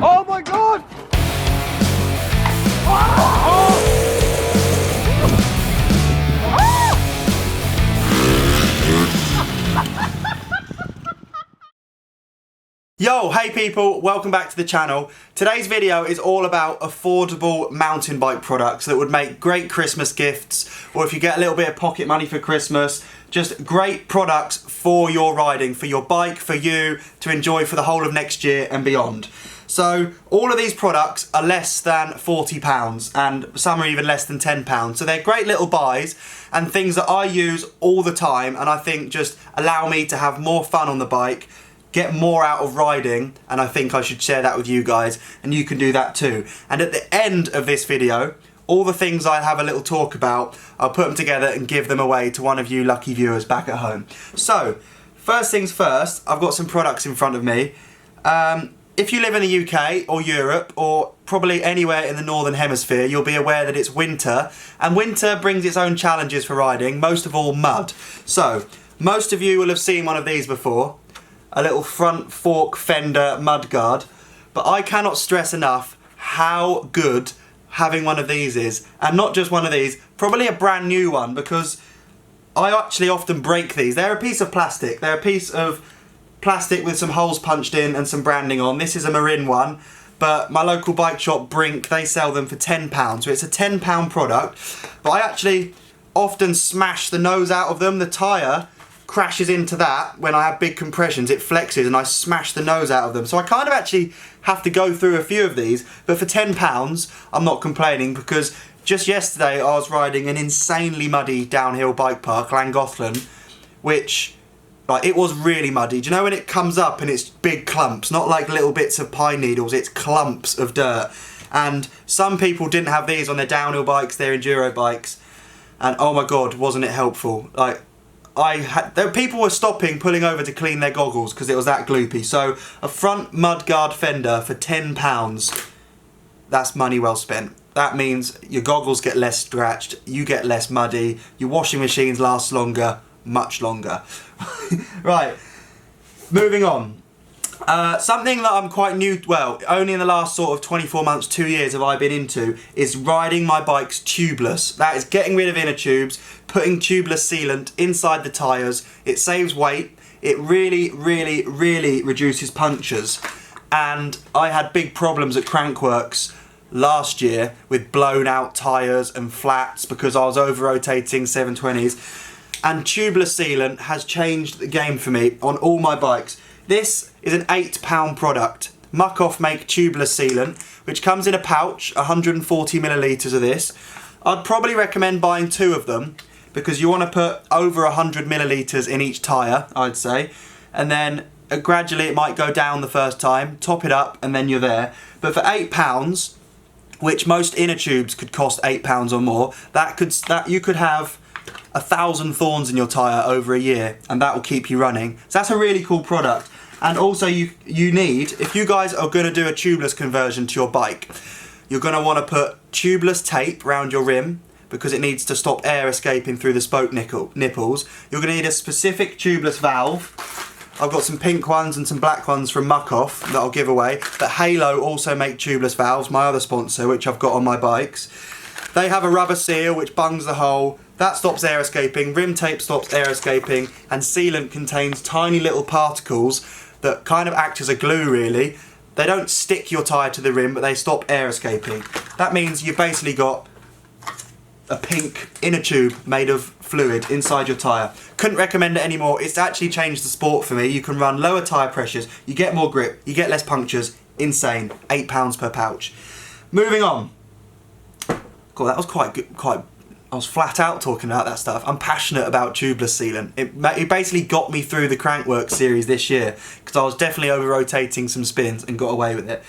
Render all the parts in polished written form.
Oh my god! Oh! Yo, hey people, welcome back to the channel. Today's video is all about affordable mountain bike products that would make great Christmas gifts, or if you get a little bit of pocket money for Christmas, just great products for your riding, for your bike, for you to enjoy for the whole of next year and beyond. So all of these products are less than £40 and some are even less than £10. So they're great little buys and things that I use all the time, and I think just allow me to have more fun on the bike, get more out of riding, and I think I should share that with you guys, and you can do that too. And at the end of this video, all the things I have a little talk about, I'll put them together and give them away to one of you lucky viewers back at home. So, first things first, I've got some products in front of me. If you live in the UK or Europe or probably anywhere in the Northern Hemisphere, you'll be aware that it's winter, and winter brings its own challenges for riding, most of all mud. So, most of you will have seen one of these before. A little front fork fender mudguard, but I cannot stress enough how good having one of these is, and not just one of these, probably a brand new one, because I actually often break these. They're a piece of plastic. They're a piece of plastic with some holes punched in and some branding on. This is a Marin one, but my local bike shop Brink, they sell them for £10, so it's a £10 product, but I actually often smash the nose out of them. The tyre crashes into that when I have big compressions, it flexes and I smash the nose out of them. So I kind of actually have to go through a few of these, but for £10 I'm not complaining, because just yesterday I was riding an insanely muddy downhill bike park, Llangollen, which, like, it was really muddy. Do you know when it comes up and it's big clumps, not like little bits of pine needles, it's clumps of dirt. And some people didn't have these on their downhill bikes, their enduro bikes, and oh my god, wasn't it helpful. Like, people were stopping, pulling over to clean their goggles because it was that gloopy. So a front mudguard fender for £10, that's money well spent. That means your goggles get less scratched, you get less muddy, your washing machines last longer, much longer. Right, moving on. Something that I'm quite new, well, only in the last sort of 24 months, 2 years have I been into, is riding my bikes tubeless. That is getting rid of inner tubes, putting tubeless sealant inside the tyres. It saves weight, it really reduces punctures. And I had big problems at Crankworks last year with blown out tyres and flats because I was over-rotating 720s. And tubeless sealant has changed the game for me on all my bikes. This is an £8 product. Muck Off make tubeless sealant, which comes in a pouch, 140 millilitres of this. I'd probably recommend buying 2 of them, because you want to put over 100 millilitres in each tyre, I'd say. And then gradually it might go down the first time, top it up, and then you're there. But for £8, which most inner tubes could cost £8 or more, you could have 1,000 thorns in your tyre over a year, and that will keep you running. So that's a really cool product. And also you need, if you guys are going to do a tubeless conversion to your bike, you're going to want to put tubeless tape around your rim, because it needs to stop air escaping through the spoke nipples. You're going to need a specific tubeless valve. I've got some pink ones and some black ones from Muck Off that I'll give away. But Halo also make tubeless valves, my other sponsor, which I've got on my bikes. They have a rubber seal which bungs the hole. That stops air escaping, rim tape stops air escaping, and sealant contains tiny little particles that kind of act as a glue really. They don't stick your tyre to the rim, but they stop air escaping. That means you've basically got a pink inner tube made of fluid inside your tyre. Couldn't recommend it anymore. It's actually changed the sport for me. You can run lower tyre pressures, you get more grip, you get less punctures. Insane. £8 per pouch. Moving on. God, that was quite good. I was flat out talking about that stuff. I'm passionate about tubeless sealant. It basically got me through the Crankworks series this year, because I was definitely over-rotating some spins and got away with it.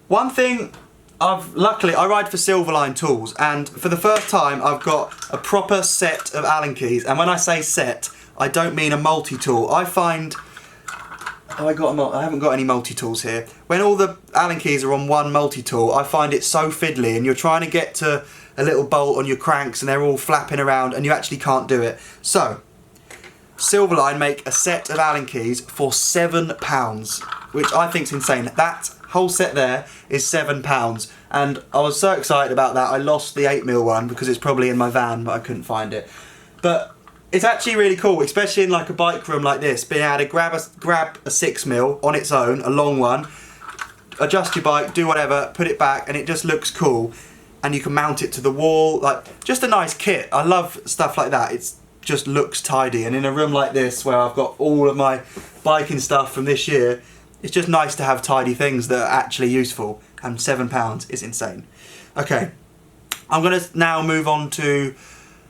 One thing, luckily I ride for Silverline Tools, and for the first time I've got a proper set of Allen keys. And when I say set, I don't mean a multi-tool. I find I haven't got any multi-tools here. When all the Allen keys are on one multi-tool, I find it so fiddly, and you're trying to get to a little bolt on your cranks and they're all flapping around and you actually can't do it. So, Silverline make a set of Allen keys for £7, which I think is insane. That whole set there is £7, and I was so excited about that. I lost the 8mm one because it's probably in my van, but I couldn't find it. But it's actually really cool, especially in like a bike room like this, being able to grab a 6mm on its own, a long one, adjust your bike, do whatever, put it back, and it just looks cool. And you can mount it to the wall, like just a nice kit. I love stuff like that. It's just looks tidy, and in a room like this where I've got all of my biking stuff from this year, it's just nice to have tidy things that are actually useful, and £7 is insane. Okay, I'm gonna now move on to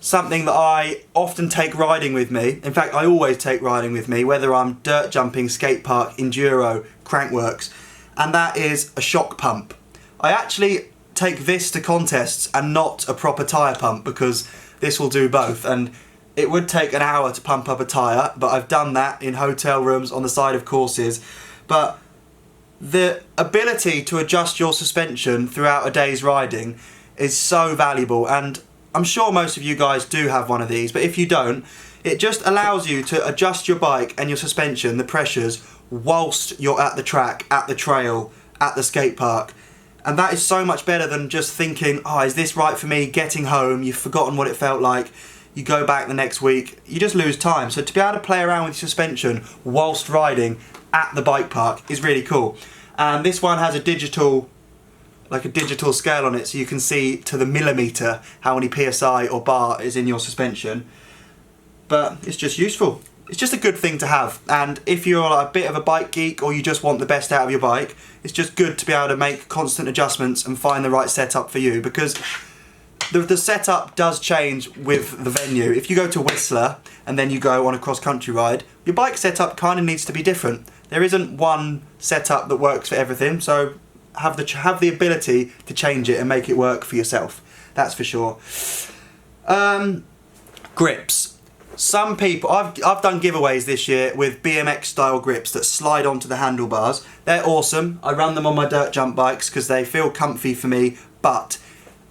something that I often take riding with me. In fact, I always take riding with me, whether I'm dirt jumping, skate park, enduro, crankworks, and that is a shock pump. I actually take this to contests and not a proper tyre pump, because this will do both, and it would take an hour to pump up a tyre, but I've done that in hotel rooms on the side of courses. But the ability to adjust your suspension throughout a day's riding is so valuable, and I'm sure most of you guys do have one of these, but if you don't, it just allows you to adjust your bike and your suspension, the pressures, whilst you're at the track, at the trail, at the skate park. And that is so much better than just thinking, oh, is this right for me? Getting home, you've forgotten what it felt like, you go back the next week, you just lose time. So to be able to play around with suspension whilst riding at the bike park is really cool. And this one has a digital scale on it, so you can see to the millimetre how many PSI or bar is in your suspension. But it's just useful. It's just a good thing to have, and if you're a bit of a bike geek or you just want the best out of your bike, it's just good to be able to make constant adjustments and find the right setup for you, because the setup does change with the venue. If you go to Whistler and then you go on a cross-country ride, your bike setup kind of needs to be different. There isn't one setup that works for everything, so have the ability to change it and make it work for yourself. That's for sure. Grips. Some people, I've done giveaways this year with BMX style grips that slide onto the handlebars. They're awesome. I run them on my dirt jump bikes because they feel comfy for me, but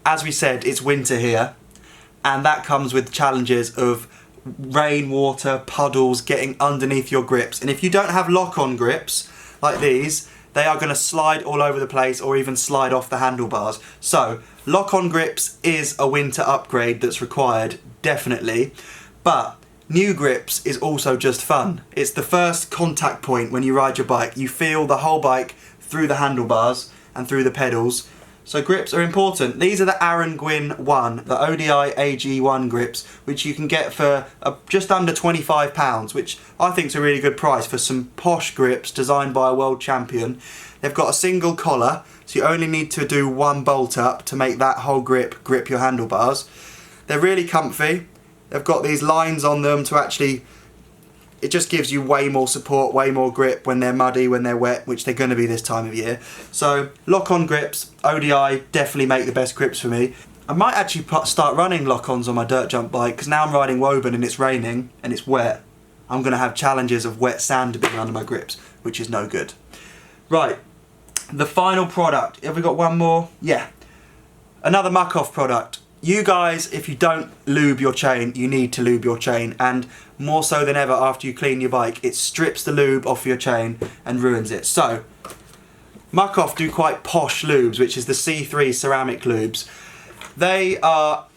as we said, it's winter here, and that comes with challenges of rain, water, puddles getting underneath your grips. And if you don't have lock-on grips like these, they are going to slide all over the place or even slide off the handlebars. So lock-on grips is a winter upgrade that's required, definitely. But new grips is also just fun. It's the first contact point when you ride your bike. You feel the whole bike through the handlebars and through the pedals. So grips are important. These are the Aaron Gwyn 1, the ODI AG1 grips, which you can get for just under £25, which I think is a really good price for some posh grips designed by a world champion. They've got a single collar, so you only need to do one bolt up to make that whole grip your handlebars. They're really comfy. They've got these lines on them to actually, it just gives you way more support, way more grip when they're muddy, when they're wet, which they're going to be this time of year. So lock-on grips, ODI definitely make the best grips for me. I might actually start running lock-ons on my dirt jump bike, because now I'm riding Woburn and it's raining and it's wet. I'm going to have challenges of wet sand being under my grips, which is no good. Right, the final product. Have we got one more? Yeah. Another muck-off product. You guys, if you don't lube your chain, you need to lube your chain, and more so than ever after you clean your bike, it strips the lube off your chain and ruins it. So, Muck-Off do quite posh lubes, which is the C3 ceramic lubes. They are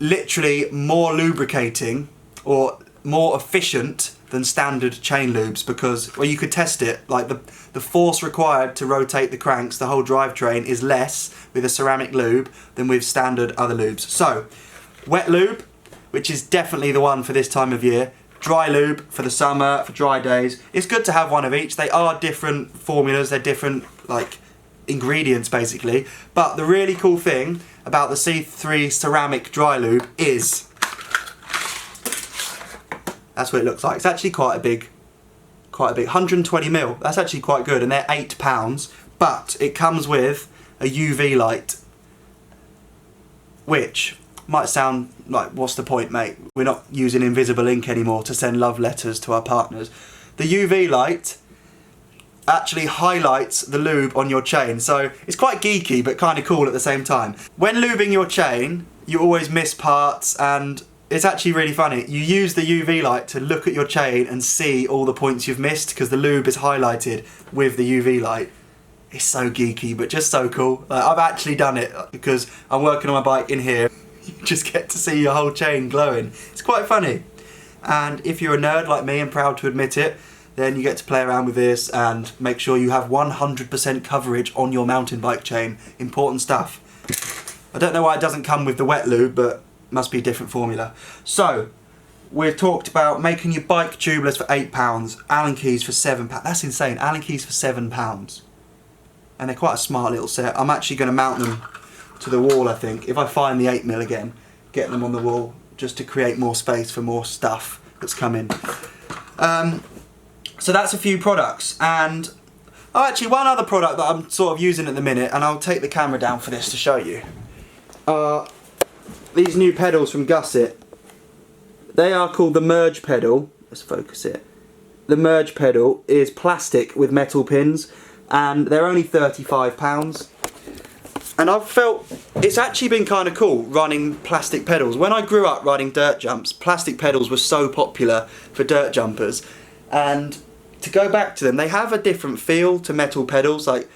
literally more lubricating or more efficient than standard chain lubes, because, well, you could test it, like the force required to rotate the cranks, the whole drivetrain, is less with a ceramic lube than with standard other lubes. So, wet lube, which is definitely the one for this time of year. Dry lube for the summer, for dry days. It's good to have one of each. They are different formulas, they're different, like, ingredients basically. But the really cool thing about the C3 ceramic dry lube is, that's what it looks like. It's actually quite a big 120ml. That's actually quite good, and they're £8. But it comes with a UV light, which might sound like, what's the point, mate? We're not using invisible ink anymore to send love letters to our partners. The UV light actually highlights the lube on your chain, so it's quite geeky but kind of cool at the same time. When lubing your chain, you always miss parts, and It's actually really funny. You use the UV light to look at your chain and see all the points you've missed because the lube is highlighted with the UV light. It's so geeky, but just so cool. Like, I've actually done it because I'm working on my bike in here. You just get to see your whole chain glowing. It's quite funny. And if you're a nerd like me and proud to admit it, then you get to play around with this and make sure you have 100% coverage on your mountain bike chain. Important stuff. I don't know why it doesn't come with the wet lube, but must be a different formula. So, we've talked about making your bike tubeless for £8, Allen keys for £7. That's insane, Allen keys for £7. And they're quite a smart little set. I'm actually going to mount them to the wall, I think. If I find the 8mm again, get them on the wall just to create more space for more stuff that's coming. So that's a few products. And oh, actually one other product that I'm sort of using at the minute, and I'll take the camera down for this to show you. These new pedals from Gusset. They are called the Merge pedal. Let's focus it. The Merge pedal is plastic with metal pins, and they're only £35. And I've felt it's actually been kind of cool running plastic pedals. When I grew up riding dirt jumps, plastic pedals were so popular for dirt jumpers, and to go back to them, they have a different feel to metal pedals. Like,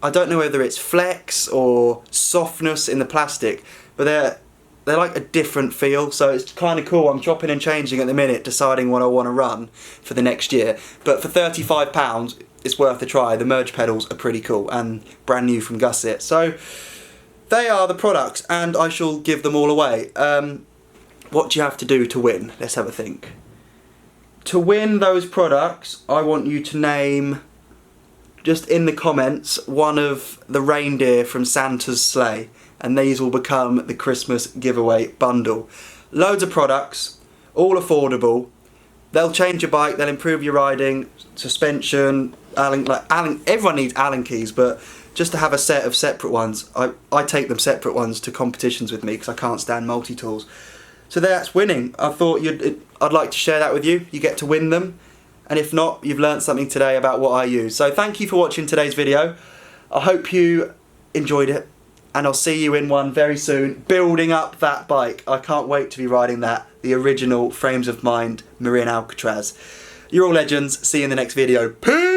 I don't know whether it's flex or softness in the plastic, but they're like a different feel, so it's kind of cool. I'm chopping and changing at the minute, deciding what I want to run for the next year. But for £35, it's worth a try. The Merge pedals are pretty cool and brand new from Gusset. So they are the products, and I shall give them all away. What do you have to do to win? Let's have a think. To win those products, I want you to name, just in the comments, one of the reindeer from Santa's sleigh, and these will become the Christmas giveaway bundle. Loads of products, all affordable. They'll change your bike, they'll improve your riding, suspension, everyone needs Allen keys, but just to have a set of separate ones, I take them separate ones to competitions with me because I can't stand multi-tools. So that's winning. I thought I'd like to share that with you. You get to win them, and if not, you've learned something today about what I use. So thank you for watching today's video. I hope you enjoyed it, and I'll see you in one very soon, building up that bike. I can't wait to be riding that, the original Frames of Mind Marin Alcatraz. You're all legends. See you in the next video. Peace!